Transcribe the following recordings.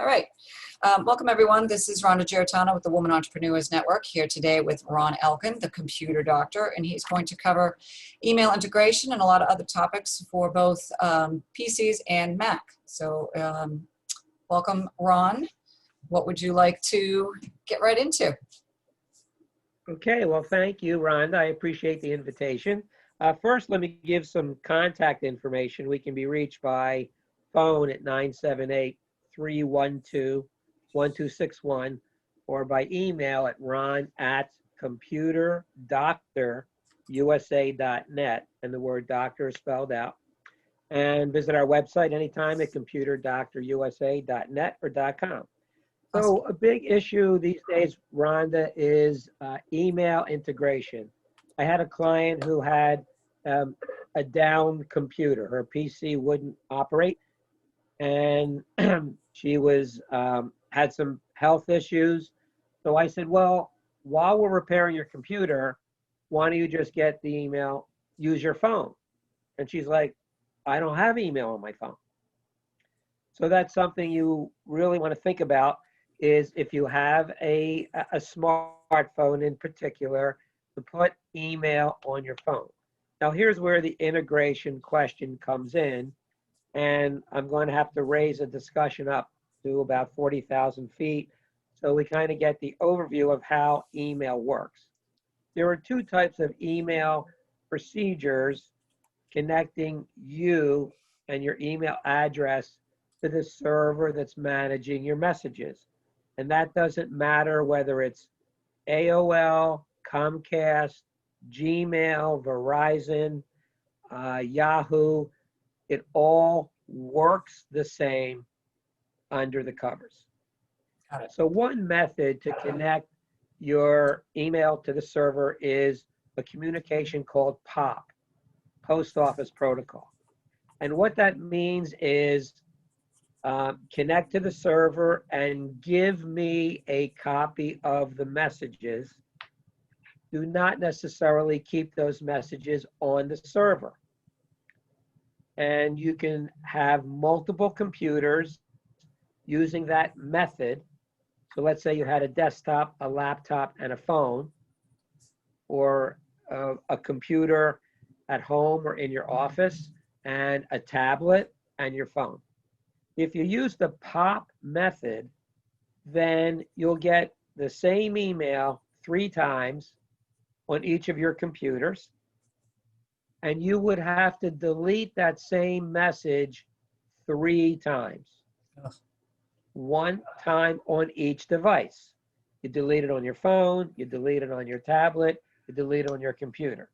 All right. Welcome, everyone. This is Rhonda Giarratana with the Women Entrepreneurs Network, here today with Ron Elkin, the computer doctor, and he's going to cover email integration and a lot of other topics for both PCs and Mac. So welcome, Ron. What would you like to get right into? Okay, well, thank you, Rhonda. I appreciate the invitation. First, let me give some contact information. We can be reached by phone at 978-312-1261 or by email at ron@computerdoctorusa.net, and the word doctor is spelled out. And visit our website anytime at computerdoctorusa.net or .com. So a big issue these days, Rhonda, is email integration. I had a client who had a down computer. Her PC wouldn't operate, and she was had some health issues. So I said, well, while we're repairing your computer, why don't you just get the email, use your phone? And she's like, I don't have email on my phone. So that's something you really want to think about, is if you have a smartphone in particular, to put email on your phone. Now here's where the integration question comes in, and I'm going to have to raise a discussion up to about 40,000 feet so we kind of get the overview of how email works. There are two types of email procedures connecting you and your email address to the server that's managing your messages. And that doesn't matter whether it's AOL, Comcast, Gmail, Verizon, Yahoo. It all works the same under the covers. Got it. So one method to connect your email to the server is a communication called POP, Post Office Protocol. And what that means is connect to the server and give me a copy of the messages. Do not necessarily keep those messages on the server. And you can have multiple computers using that method. So let's say you had a desktop, a laptop, and a phone, or a computer at home or in your office, and a tablet and your phone. If you use the POP method, then you'll get the same email 3 times on each of your computers, and you would have to delete that same message 3 times. 1 time on each device. You delete it on your phone, you delete it on your tablet, you delete it on your computer.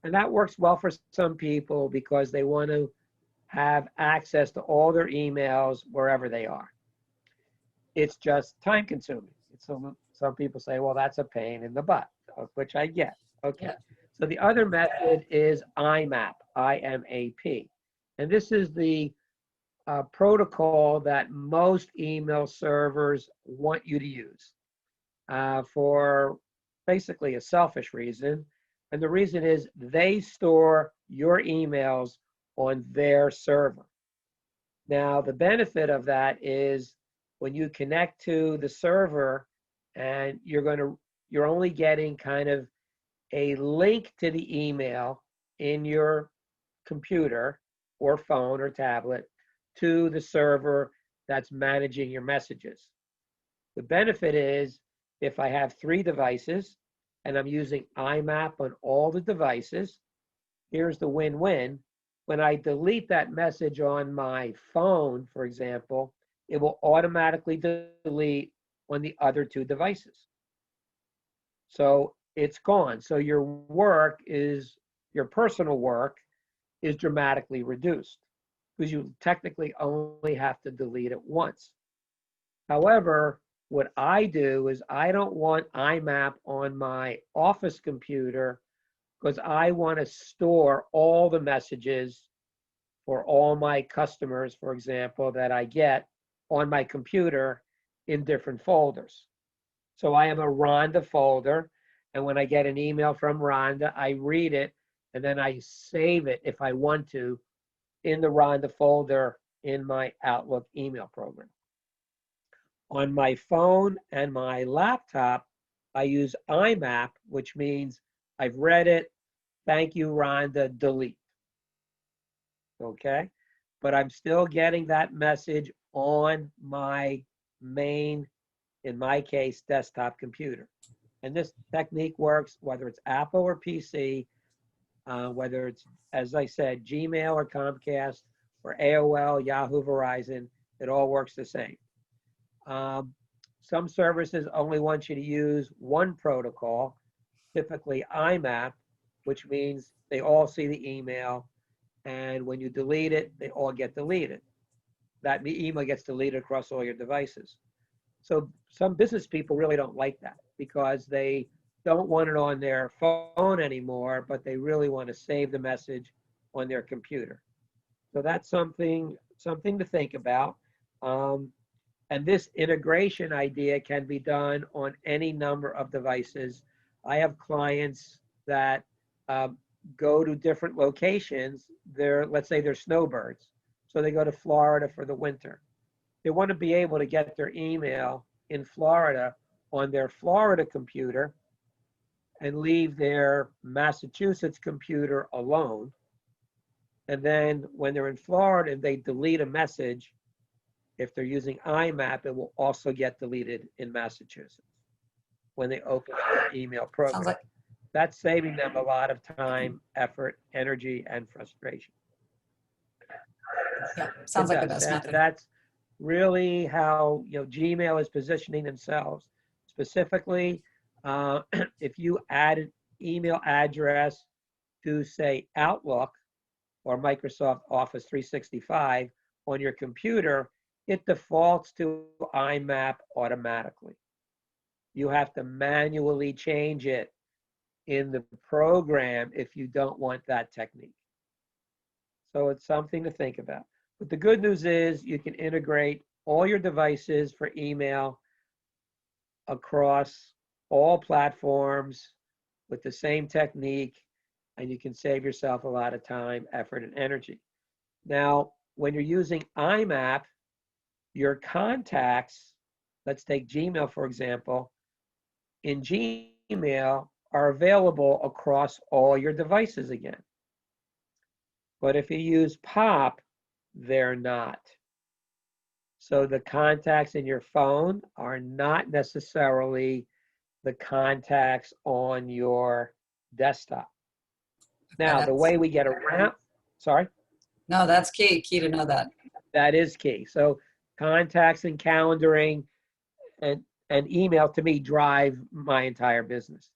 And that works well for some people because they want to have access to all their emails wherever they are. It's just time consuming. Some people say, well, that's a pain in the butt, which I get. Okay. Yeah. So the other method is IMAP, I-M-A-P. And this is the protocol that most email servers want you to use for basically a selfish reason. And the reason is they store your emails on their server. Now, the benefit of that is when you connect to the server and you're only getting kind of a link to the email in your computer or phone or tablet to the server that's managing your messages. The benefit is if I have 3 devices and I'm using IMAP on all the devices, here's the win-win. When I delete that message on my phone, for example, it will automatically delete on the other 2 devices. So it's gone. So your personal work is dramatically reduced because you technically only have to delete it once. However, what I do is I don't want IMAP on my office computer because I want to store all the messages for all my customers, for example, that I get on my computer in different folders. So I have a Rhonda folder, and when I get an email from Rhonda, I read it, and then I save it if I want to in the Rhonda folder in my Outlook email program. On my phone and my laptop, I use IMAP, which means I've read it. Thank you, Rhonda, delete. Okay? But I'm still getting that message on my main, in my case, desktop computer. And this technique works whether it's Apple or PC, whether it's, as I said, Gmail or Comcast or AOL, Yahoo, Verizon, it all works the same. Some services only want you to use one protocol, typically IMAP, which means they all see the email, and when you delete it, they all get deleted. That email gets deleted across all your devices. So some business people really don't like that because they don't want it on their phone anymore, but they really want to save the message on their computer. So that's something to think about. And this integration idea can be done on any number of devices. I have clients that go to different locations. Let's say they're snowbirds. So they go to Florida for the winter. They want to be able to get their email in Florida on their Florida computer and leave their Massachusetts computer alone. And then when they're in Florida and they delete a message, if they're using IMAP, it will also get deleted in Massachusetts when they open their email program. That's saving them a lot of time, effort, energy, and frustration. Yeah, sounds like the best method. That's really how Gmail is positioning themselves. Specifically, if you add an email address to, say, Outlook or Microsoft Office 365 on your computer, it defaults to IMAP automatically. You have to manually change it in the program if you don't want that technique. So it's something to think about. But the good news is you can integrate all your devices for email across all platforms with the same technique, and you can save yourself a lot of time, effort, and energy. Now, when you're using IMAP, your contacts, let's take Gmail, for example, in Gmail are available across all your devices again. But if you use POP, they're not. So the contacts in your phone are not necessarily the contacts on your desktop. Now, the way we get around, sorry? No, that's key to know that. That is key. So contacts and calendaring and email, to me, drive my entire business.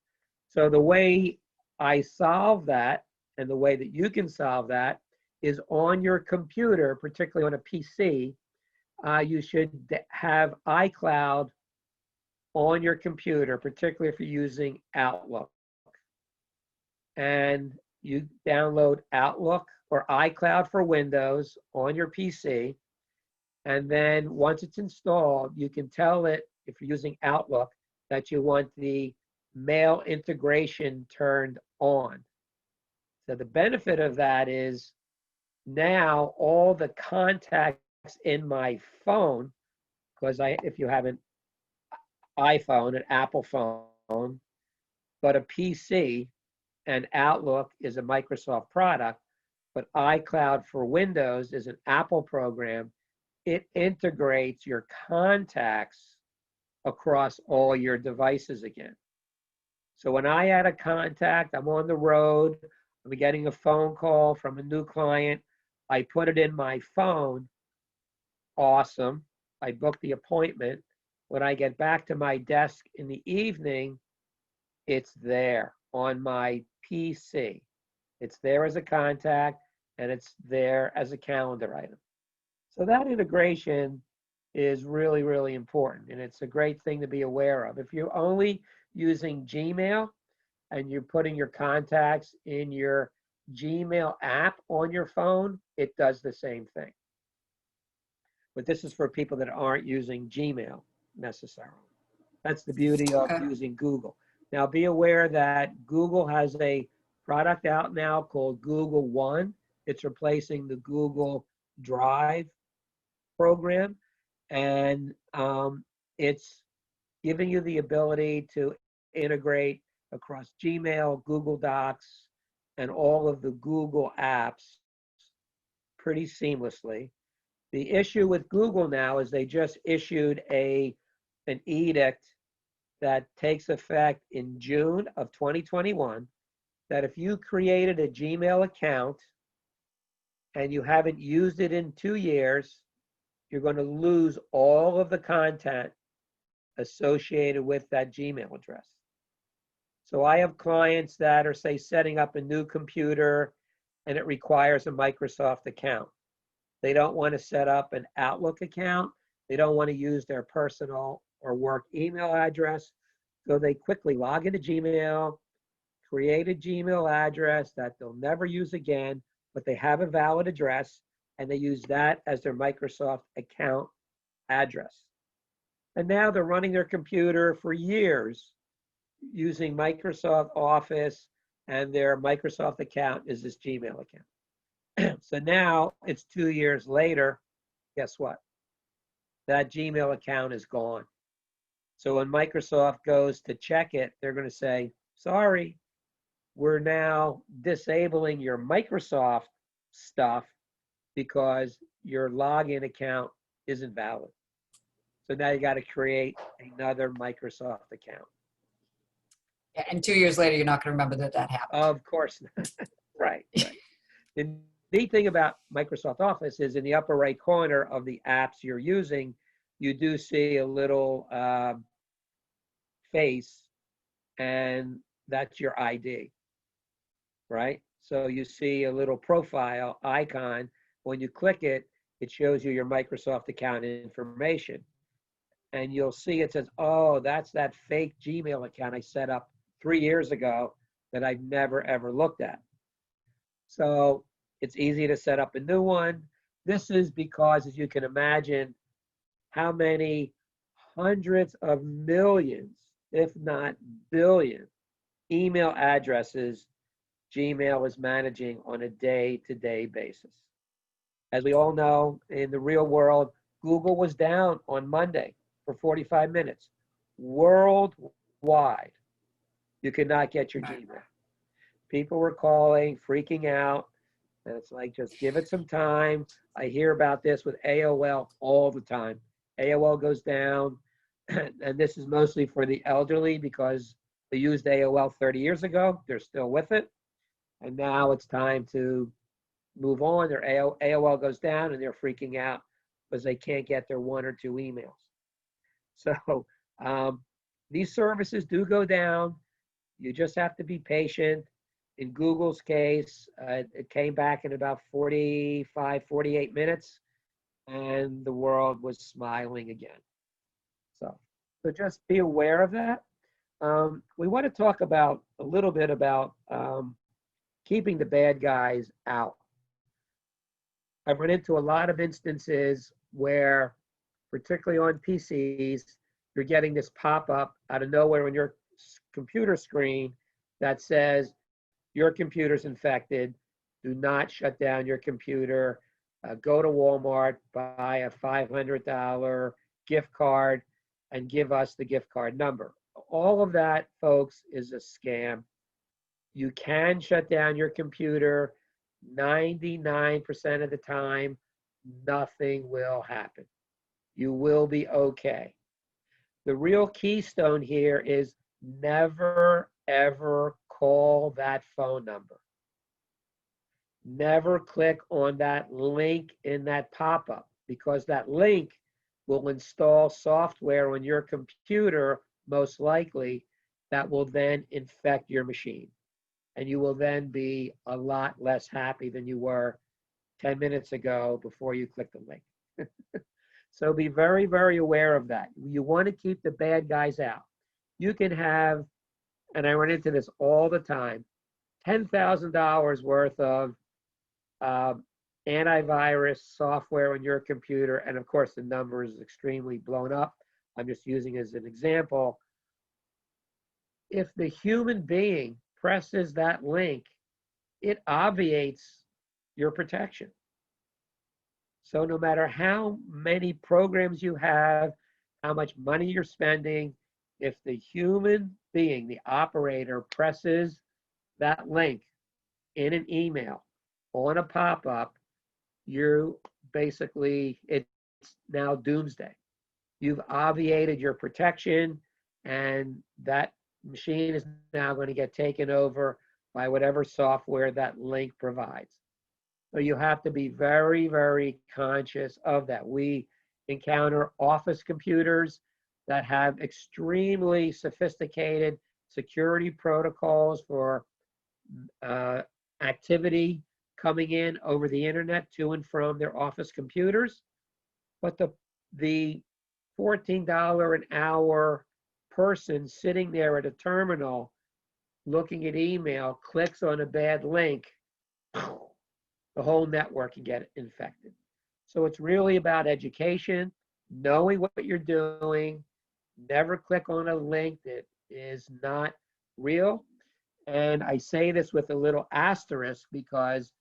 So the way I solve that, and the way that you can solve that, is on your computer, particularly on a PC, you should have iCloud on your computer, particularly if you're using Outlook. And you download Outlook or iCloud for Windows on your PC. And then once it's installed, you can tell it, if you're using Outlook, that you want the mail integration turned on. So the benefit of that is now all the contacts in my phone, because if you have an iPhone, an Apple phone, but a PC, and Outlook is a Microsoft product, but iCloud for Windows is an Apple program, it integrates your contacts across all your devices again. So when I add a contact, I'm on the road, I'm getting a phone call from a new client, I put it in my phone, awesome, I book the appointment. When I get back to my desk in the evening, it's there on my PC. It's there as a contact, and it's there as a calendar item. So that integration is really, really important, and it's a great thing to be aware of. If you're only using Gmail and you're putting your contacts in your Gmail app on your phone, it does the same thing. But this is for people that aren't using Gmail necessarily. That's the beauty of using Google. Now, be aware that Google has a product out now called Google One. It's replacing the Google Drive program. And It's giving you the ability to integrate across Gmail, Google Docs, and all of the Google apps pretty seamlessly. The issue with Google now is they just issued an edict that takes effect in June of 2021, that if you created a Gmail account and you haven't used it in 2 years, you're going to lose all of the content associated with that Gmail address. So I have clients that are, say, setting up a new computer and it requires a Microsoft account. They don't want to set up an Outlook account. They don't want to use their personal or work email address. So they quickly log into Gmail, create a Gmail address that they'll never use again, but they have a valid address, and they use that as their Microsoft account address. And now they're running their computer for years using Microsoft Office, and their Microsoft account is this Gmail account. So now it's 2 years later, guess what? That Gmail account is gone. So when Microsoft goes to check it, they're going to say, sorry, we're now disabling your Microsoft stuff because your login account isn't valid. So now you got to create another Microsoft account. Yeah, and 2 years later, you're not going to remember that that happened. Of course not. Right. The neat thing about Microsoft Office is in the upper right corner of the apps you're using, you do see a little face, and that's your ID, right? So you see a little profile icon. When you click it, it shows you your Microsoft account information. And you'll see it says, oh, that's that fake Gmail account I set up 3 years ago that I've never, ever looked at. So it's easy to set up a new one. This is because, as you can imagine, how many hundreds of millions, if not billions, email addresses Gmail is managing on a day-to-day basis. As we all know, in the real world, Google was down on Monday for 45 minutes. Worldwide, you could not get your Gmail. People were calling, freaking out, and it's like, just give it some time. I hear about this with AOL all the time. AOL goes down, and this is mostly for the elderly because they used AOL 30 years ago. They're still with it, and now it's time to move on. Their AOL goes down, and they're freaking out because they can't get their 1 or 2 emails. So these services do go down. You just have to be patient. In Google's case, it came back in about 45, 48 minutes, and the world was smiling again. So just be aware of that. We want to talk about a little bit about keeping the bad guys out. I've run into a lot of instances where, particularly on PCs, you're getting this pop-up out of nowhere on your computer screen that says, your computer's infected. Do not shut down your computer. Go to Walmart, buy a $500 gift card, and give us the gift card number. All of that, folks, is a scam. You can shut down your computer 99% of the time. Nothing will happen. You will be okay. The real keystone here is never, ever call that phone number. Never click on that link in that pop-up, because that link will install software on your computer, most likely, that will then infect your machine. And you will then be a lot less happy than you were 10 minutes ago before you clicked the link. So be very, very aware of that. You want to keep the bad guys out. You can have, and I run into this all the time, $10,000 worth of antivirus software on your computer, and of course the number is extremely blown up. I'm just using it as an example. If the human being presses that link, it obviates your protection. So no matter how many programs you have, how much money you're spending. If the human being, the operator, presses that link in an email on a pop-up, you basically, it's now doomsday. You've obviated your protection, and that machine is now going to get taken over by whatever software that link provides. So you have to be very, very conscious of that. We encounter office computers that have extremely sophisticated security protocols for activity coming in over the internet to and from their office computers. But the $14 an hour person sitting there at a terminal looking at email clicks on a bad link, the whole network can get infected. So it's really about education, knowing what you're doing, never click on a link that is not real. And I say this with a little asterisk because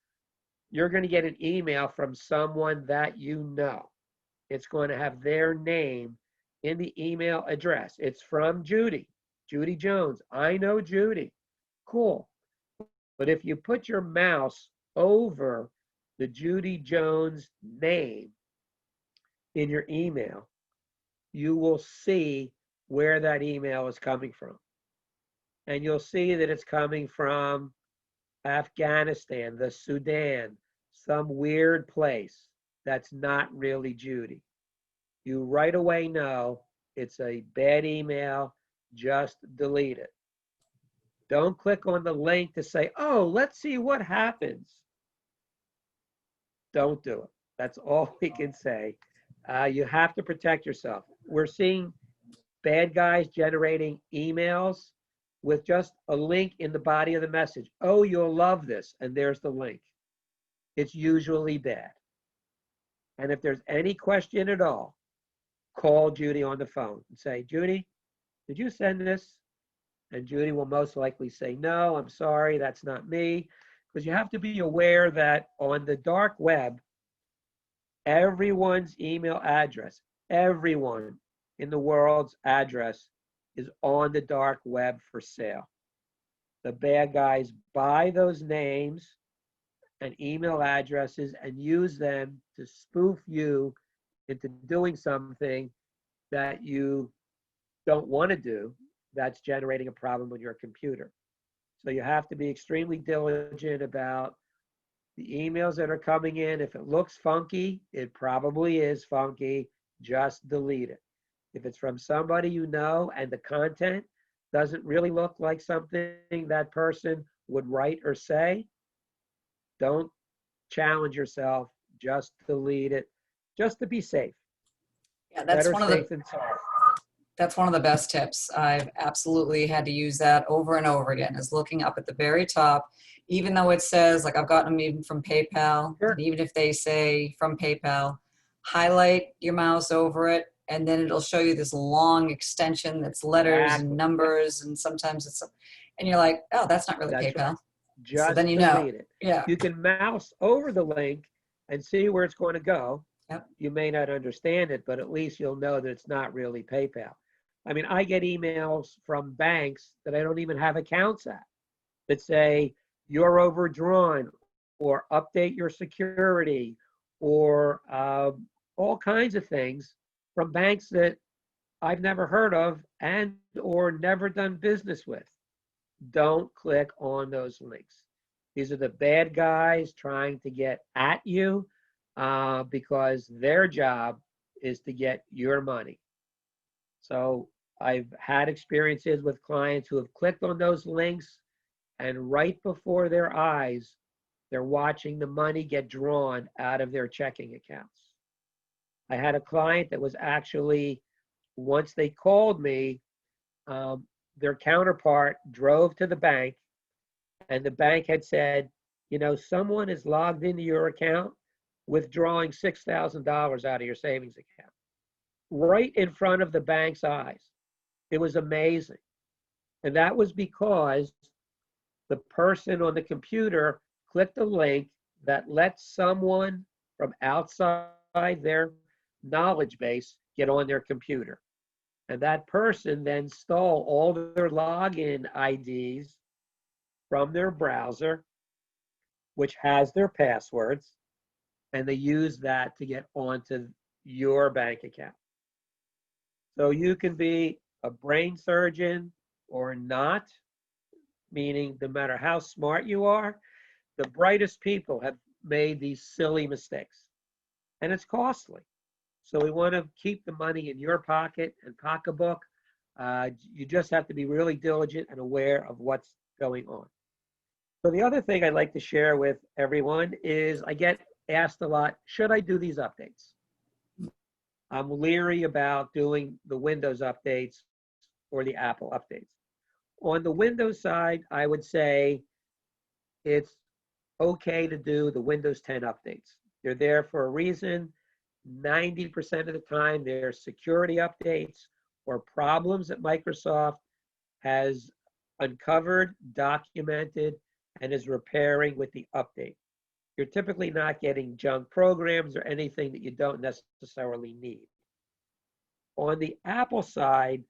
you're going to get an email from someone that you know. It's going to have their name in the email address. It's from Judy, Judy Jones. I know Judy. Cool. But if you put your mouse over the Judy Jones name in your email, you will see where that email is coming from. And you'll see that it's coming from Afghanistan, the Sudan, some weird place that's not really Judy. You right away know it's a bad email, just delete it. Don't click on the link to say, oh, let's see what happens. Don't do it. That's all we can say. You have to protect yourself. We're seeing bad guys generating emails with just a link in the body of the message. Oh, you'll love this. And there's the link. It's usually bad. And if there's any question at all, call Judy on the phone and say, Judy, did you send this? And Judy will most likely say, no, I'm sorry, that's not me. Because you have to be aware that on the dark web, everyone's email address, everyone in the world's address is on the dark web for sale. The bad guys buy those names and email addresses and use them to spoof you into doing something that you don't want to do that's generating a problem on your computer. So you have to be extremely diligent about the emails that are coming in. If it looks funky, it probably is funky. Just delete it. If it's from somebody you know and the content doesn't really look like something that person would write or say, don't challenge yourself. Just delete it, just to be safe. Yeah, that's Better one of safe the than sorry. that's one of the best tips. I've absolutely had to use that over and over again, is looking up at the very top, even though it says, like I've gotten them even from PayPal, Sure. and even if they say from PayPal, highlight your mouse over it, and then it'll show you this long extension that's letters and Exactly. numbers, and sometimes it's, and you're like, oh, that's not really That's right. PayPal. So then Just you know. delete it. Yeah. You can mouse over the link and see where it's going to go. Yep. You may not understand it, but at least you'll know that it's not really PayPal. I mean, I get emails from banks that I don't even have accounts at that say you're overdrawn, or update your security, or all kinds of things from banks that I've never heard of and or never done business with. Don't click on those links. These are the bad guys trying to get at you because their job is to get your money. So I've had experiences with clients who have clicked on those links, and right before their eyes, they're watching the money get drawn out of their checking accounts. I had a client that was actually, once they called me, their counterpart drove to the bank, and the bank had said, you know, someone is logged into your account withdrawing $6,000 out of your savings account, right in front of the bank's eyes. It was amazing. And that was because the person on the computer clicked a link that lets someone from outside their knowledge base get on their computer. And that person then stole all their login IDs from their browser, which has their passwords, and they use that to get onto your bank account. So you can be a brain surgeon or not, meaning no matter how smart you are, the brightest people have made these silly mistakes, and it's costly. So we want to keep the money in your pocket and pocketbook. You just have to be really diligent and aware of what's going on. So the other thing I'd like to share with everyone is I get asked a lot, should I do these updates? I'm leery about doing the Windows updates or the Apple updates. On the Windows side, I would say it's okay to do the Windows 10 updates. They're there for a reason. 90% of the time, they're security updates or problems that Microsoft has uncovered, documented, and is repairing with the update. You're typically not getting junk programs or anything that you don't necessarily need. On the Apple side,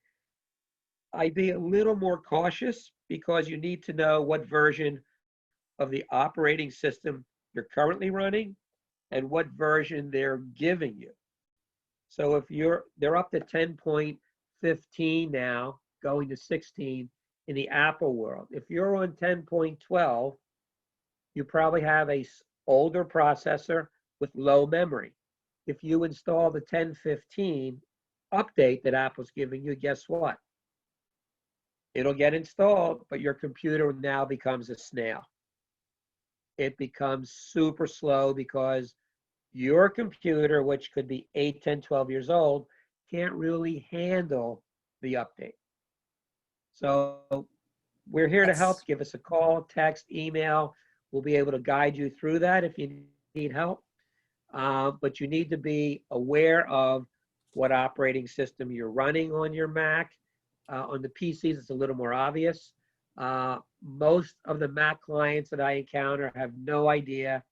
I'd be a little more cautious because you need to know what version of the operating system you're currently running and what version they're giving you. So if they're up to 10.15 now, going to 16 in the Apple world. If you're on 10.12, you probably have a older processor with low memory. If you install the 10.15 update that Apple's giving you, guess what? It'll get installed, but your computer now becomes a snail. It becomes super slow because your computer, which could be 8, 10, 12 years old, can't really handle the update. So we're here to help. Give us a call, text, email. We'll be able to guide you through that if you need help. But you need to be aware of what operating system you're running on your Mac. On the PCs, it's a little more obvious. Most of the Mac clients that I encounter have no idea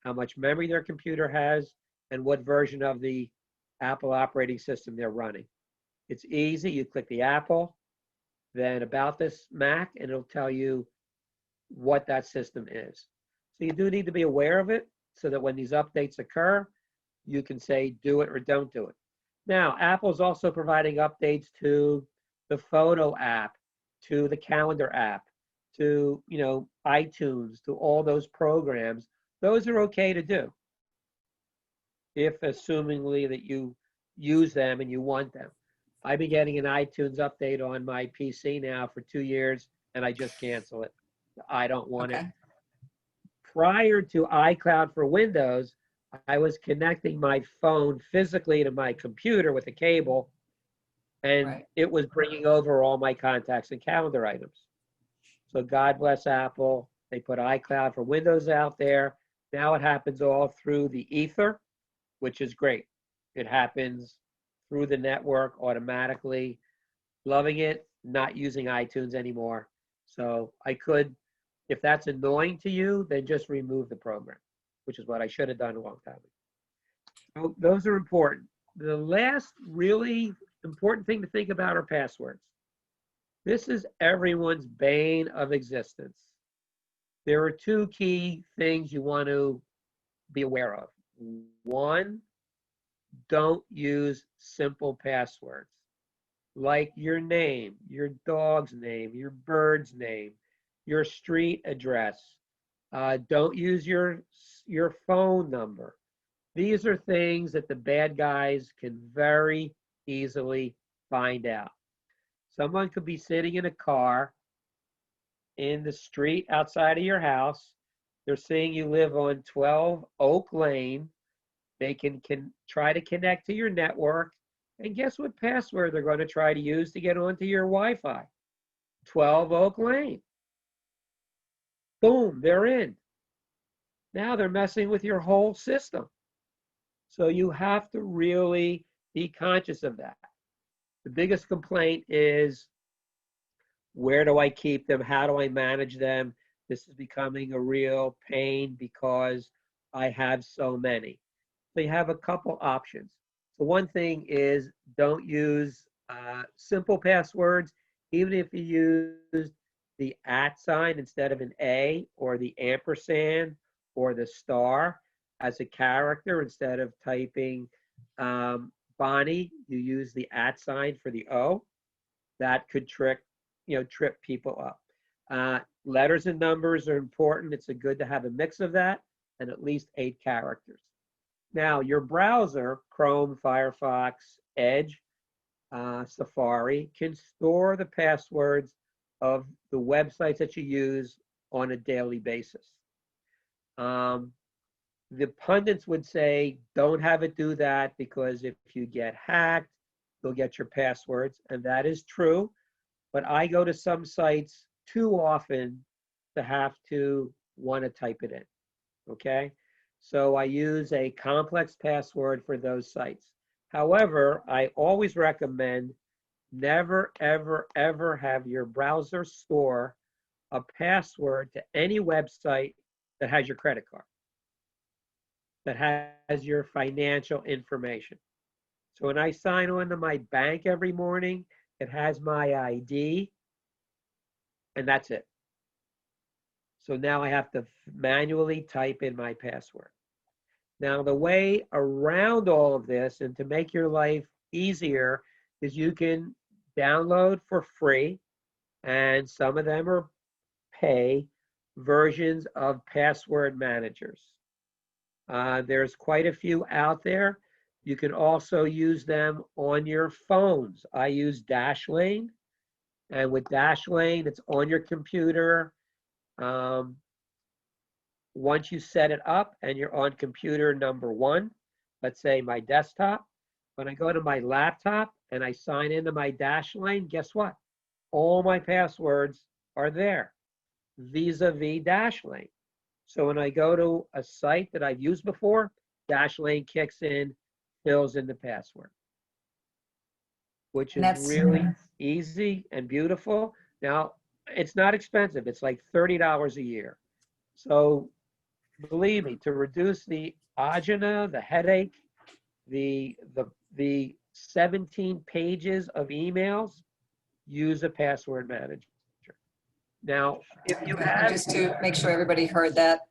how much memory their computer has and what version of the Apple operating system they're running. It's easy. You click the Apple, then about this Mac, and it'll tell you what that system is. So you do need to be aware of it so that when these updates occur, you can say do it or don't do it. Now, Apple's also providing updates to the photo app, to the calendar app, to iTunes, to all those programs. Those are okay to do if assumingly that you use them and you want them. I've been getting an iTunes update on my PC now for 2 years, and I just cancel it. I don't want it. Prior to iCloud for Windows, I was connecting my phone physically to my computer with a cable, and it was bringing over all my contacts and calendar items. So God bless Apple. They put iCloud for Windows out there. Now it happens all through the ether, which is great. It happens through the network automatically. Loving it, not using iTunes anymore. So I could, if that's annoying to you, then just remove the program, which is what I should have done a long time ago. So those are important. The last really important thing to think about are passwords. This is everyone's bane of existence. There are 2 key things you want to be aware of. 1, don't use simple passwords like your name, your dog's name, your bird's name, your street address. Don't use your phone number. These are things that the bad guys can very easily find out. Someone could be sitting in a car in the street outside of your house. They're saying you live on 12 Oak Lane. They can try to connect to your network. And guess what password they're going to try to use to get onto your Wi-Fi? 12 Oak Lane. Boom, they're in. Now they're messing with your whole system. So you have to really be conscious of that. The biggest complaint is, where do I keep them? How do I manage them? This is becoming a real pain because I have so many. So you have a couple options. So one thing is, don't use simple passwords, even if you use the @ sign instead of an A, or the ampersand or the star as a character, instead of typing Bonnie, you use the @ sign for the O. That could trip people up. Letters and numbers are important. It's good to have a mix of that, and at least 8 characters. Now, your browser, Chrome, Firefox, Edge, Safari, can store the passwords of the websites that you use on a daily basis. The pundits would say, don't have it do that, because if you get hacked, you'll get your passwords, and that is true. But I go to some sites too often to have to want to type it in, okay? So I use a complex password for those sites. However, I always recommend never, ever, ever have your browser store a password to any website that has your credit card, that has your financial information. So when I sign on to my bank every morning, it has my ID, and that's it. So now I have to manually type in my password. Now, the way around all of this, and to make your life easier, is you can download for free, and some of them are pay, versions of password managers. There's quite a few out there. You can also use them on your phones. I use Dashlane, and with Dashlane, it's on your computer. Once you set it up and you're on computer number 1, let's say my desktop, when I go to my laptop and I sign into my Dashlane, guess what? All my passwords are there vis-a-vis Dashlane. So when I go to a site that I've used before, Dashlane kicks in, fills in the password, which is really easy and beautiful. Now, it's not expensive. It's like $30 a year. So believe me, to reduce the agita, the headache, the 17 pages of emails, use a password manager. Now, if you have, just to make sure everybody heard that,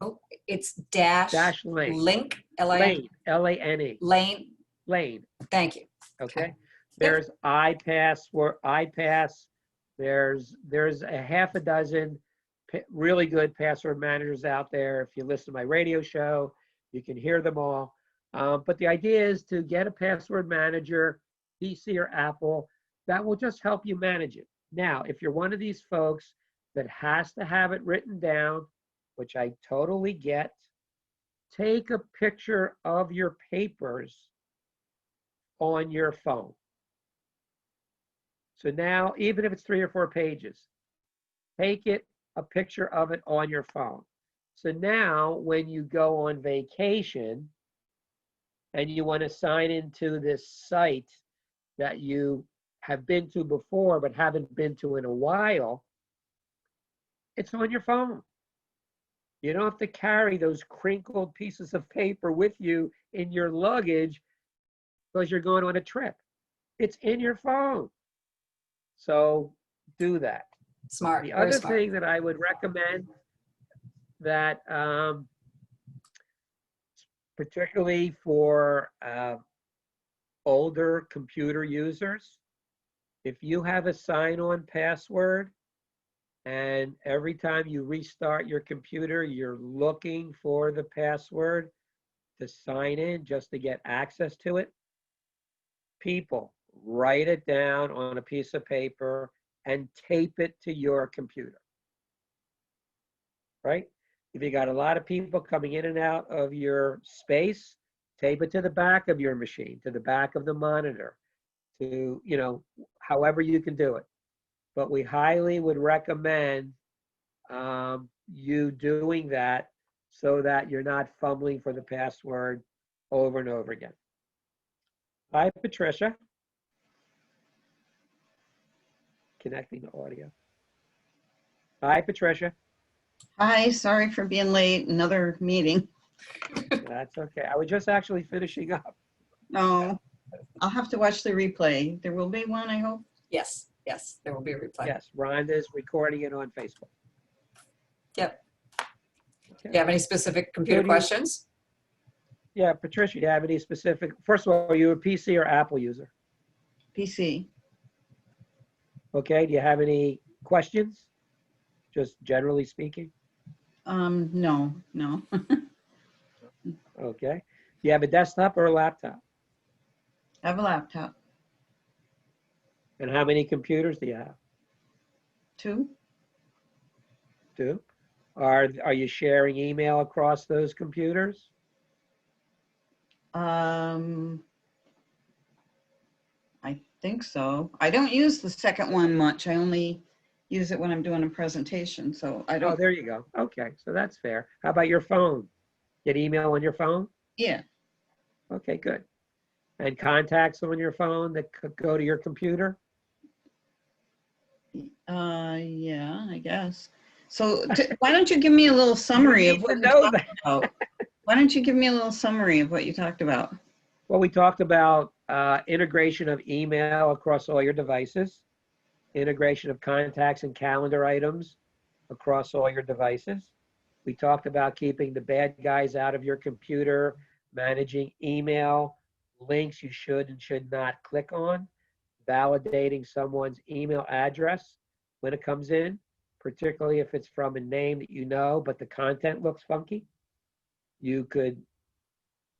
oh, it's dash link, Lane, L-A-N-E. Lane. Lane. Thank you. Okay. There's iPass. There's a half a dozen really good password managers out there. If you listen to my radio show, you can hear them all. But the idea is to get a password manager, PC or Apple, that will just help you manage it. Now, if you're one of these folks that has to have it written down, which I totally get, take a picture of your papers on your phone. So now, even if it's 3 or 4 pages, take a picture of it on your phone. So now when you go on vacation and you want to sign into this site that you have been to before but haven't been to in a while, it's on your phone. You don't have to carry those crinkled pieces of paper with you in your luggage because you're going on a trip. It's in your phone. So do that. Smart. The other thing that I would recommend that particularly for older computer users, if you have a sign-on password and every time you restart your computer, you're looking for the password to sign in just to get access to it, people, write it down on a piece of paper and tape it to your computer, right? If you got a lot of people coming in and out of your space, tape it to the back of your machine, to the back of the monitor, to, however you can do it. But we highly would recommend you doing that so that you're not fumbling for the password over and over again. Hi, Patricia. Connecting to audio. Hi, Patricia. Hi, sorry for being late. Another meeting. That's okay. I was just actually finishing up. No. I'll have to watch the replay. There will be one, I hope. Yes, yes, there will be a replay. Yes, Rhonda's recording it on Facebook. Yep. Okay. Do you have any specific computer So do you- questions? Yeah, Patricia, do you have any specific, first of all, are you a PC or Apple user? PC. Okay, do you have any questions? Just generally speaking? No. Okay. Do you have a desktop or a laptop? I have a laptop. And how many computers do you have? 2. Two. Are you sharing email across those computers? I think so. I don't use the second one much. I only use it when I'm doing a presentation, so I Oh, don't. there you go. Okay, so that's fair. How about your phone? Get email on your phone? Yeah. Okay, good. And contacts on your phone that could go to your computer? Yeah, I guess. So why don't you give me a little summary of need what to you know talked that. about? Why don't you give me a little summary of what you talked about? Well, we talked about integration of email across all your devices, integration of contacts and calendar items across all your devices. We talked about keeping the bad guys out of your computer, managing email, links you should and should not click on, validating someone's email address when it comes in, particularly if it's from a name that you know, but the content looks funky. You could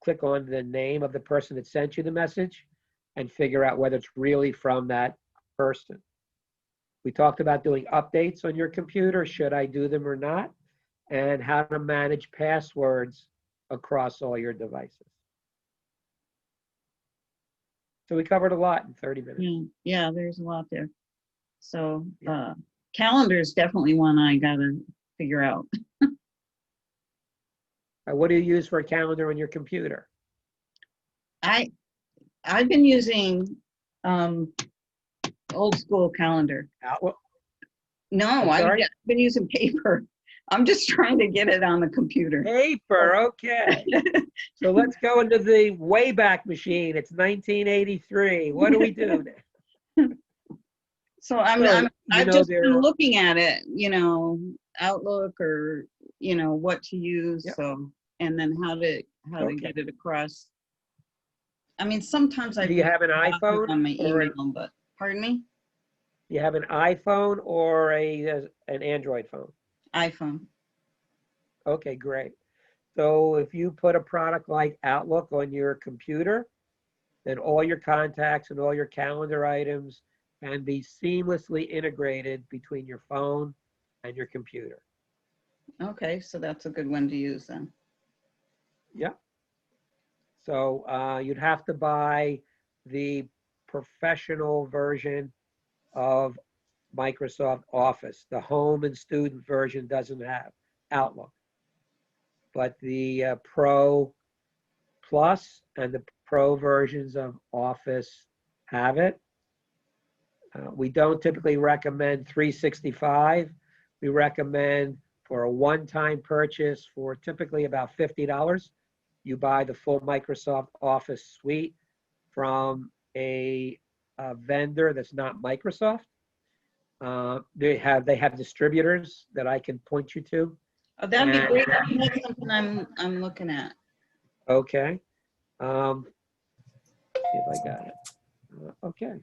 click on the name of the person that sent you the message and figure out whether it's really from that person. We talked about doing updates on your computer, should I do them or not, and how to manage passwords across all your devices. So we covered a lot in 30 minutes. Yeah, there's a lot there. So calendar is definitely one I gotta figure out. What do you use for a calendar on your computer? I've been using old school calendar. Outlook? No, I'm sorry? I've been using paper. I'm just trying to get it on the computer. Paper, okay. So let's go into the Wayback Machine. It's 1983. What do we do now? So So, I've just been there. looking at it, Outlook or, what to use. Yep. So, and then how to Okay. get it across. I mean, sometimes I Do you have an iPhone on my or email, but pardon me, you have an iPhone or an Android phone? iPhone. Okay, great. So if you put a product like Outlook on your computer, then all your contacts and all your calendar items can be seamlessly integrated between your phone and your computer. Okay, so that's a good one to use then. Yeah. So you'd have to buy the professional version of Microsoft Office. The home and student version doesn't have Outlook, but the Pro Plus and the Pro versions of Office have it. We don't typically recommend 365. We recommend for a one-time purchase for typically about $50. You buy the full Microsoft Office suite from a vendor that's not Microsoft. They have distributors that I can point you to. Oh, that'd be And- great. That's something I'm looking at. Okay. See if I got it. Okay.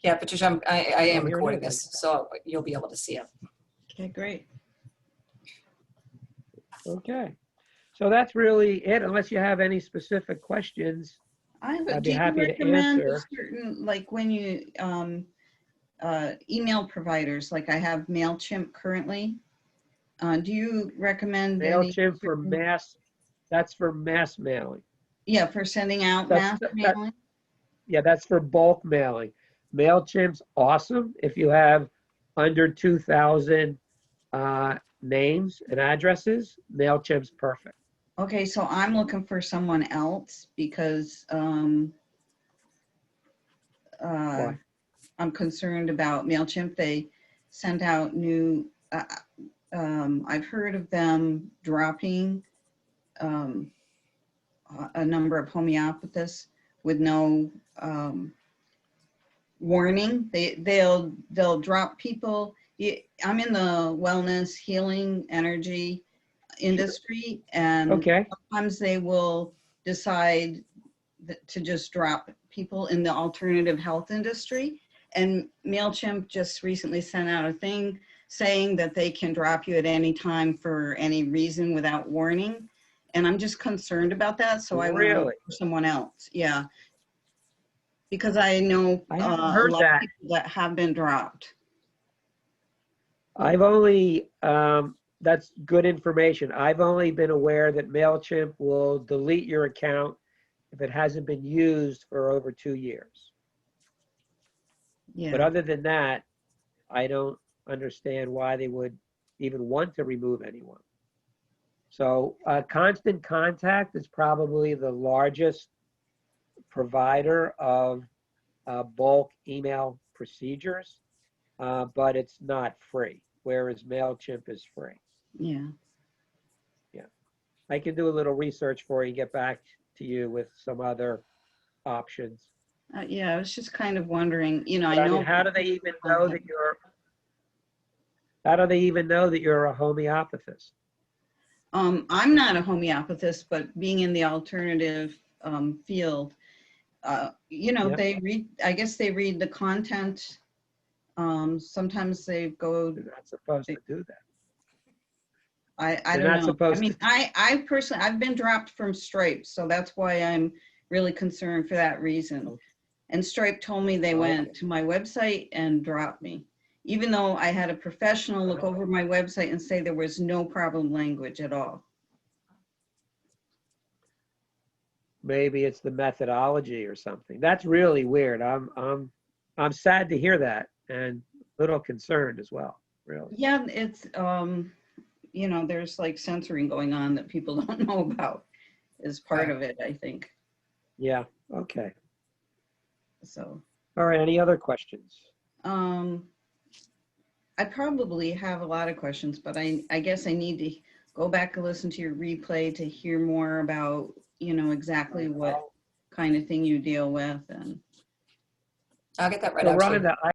Yeah, Patricia, I am here it recording is. this, so you'll be able to see it. Okay, great. Okay. So that's really it, unless you have any specific questions. I'd be happy to answer. Certain, like when you email providers, like I have MailChimp currently. Do you recommend any MailChimp for certain- mass, that's for mass mailing. Yeah, for sending out That's- mass that- mailing? Yeah, that's for bulk mailing. MailChimp's awesome if you have under 2,000 names and addresses. MailChimp's perfect. Okay, so I'm looking for someone else because Why? I'm concerned about MailChimp. They send out new, I've heard of them dropping a number of homeopathists with no warning. They'll drop people. I'm in the wellness, healing, energy industry, and Okay. sometimes they will decide to just drop people in the alternative health industry. And MailChimp just recently sent out a thing saying that they can drop you at any time for any reason without warning. And I'm just concerned about that. So I want to look for someone else. Yeah. Because I know I haven't a heard lot that. of people that have been dropped. I've only, that's good information. I've only been aware that MailChimp will delete your account if it hasn't been used for over 2 years. Yeah. But other than that, I don't understand why they would even want to remove anyone. So Constant Contact is probably the largest provider of bulk email procedures, but it's not free, whereas MailChimp is free. Yeah. Yeah. I can do a little research for you and get back to you with some other options. Yeah, I was just kind of wondering, you know, But I know. mean, how do they even know that you're a homeopathist? I'm not a homeopathist, but being in the alternative field, you know, Yeah. I guess they read the content. Sometimes they go, They're not supposed to do that. I They're don't not know. supposed I mean, to. I personally, I've been dropped from Stripe, so that's why I'm really concerned for that reason. Okay. And Stripe told me they went to my website and dropped me, even though I had a professional look over my website and say there was no problem language at all. Maybe it's the methodology or something. That's really weird. I'm sad to hear that, and a little concerned as well, really. Yeah, it's, you know, there's like censoring going on that people don't know about is part of it, I think. Yeah, okay. So, All right, any other questions? I probably have a lot of questions, but I guess I need to go back and listen to your replay to hear more about, you know, exactly what kind of thing you deal with. And I'll get that right So out to you. Rhonda,